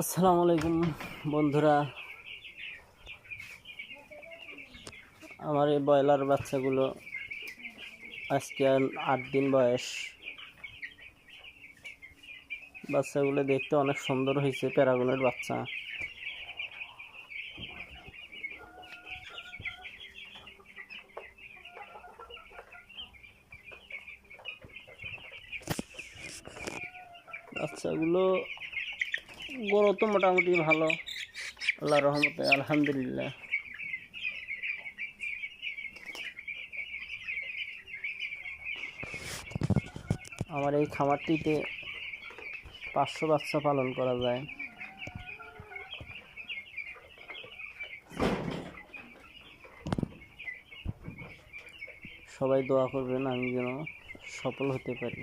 আসসালামু আলাইকুম বন্ধুরা। আমার এই ব্রয়লার বাচ্চাগুলো আজকে 8 দিন বয়স। বাচ্চাগুলো দেখতে অনেক সুন্দর হয়েছে, প্যারাগনের বাচ্চা। বাচ্চাগুলো গড় তো মোটামুটি ভালো, আল্লাহর রহমতে, আলহামদুলিল্লাহ। আমার এই খামারটিতে 500 বাচ্চা পালন করা যায়। সবাই দোয়া করবেন আমি যেন সফল হতে পারি।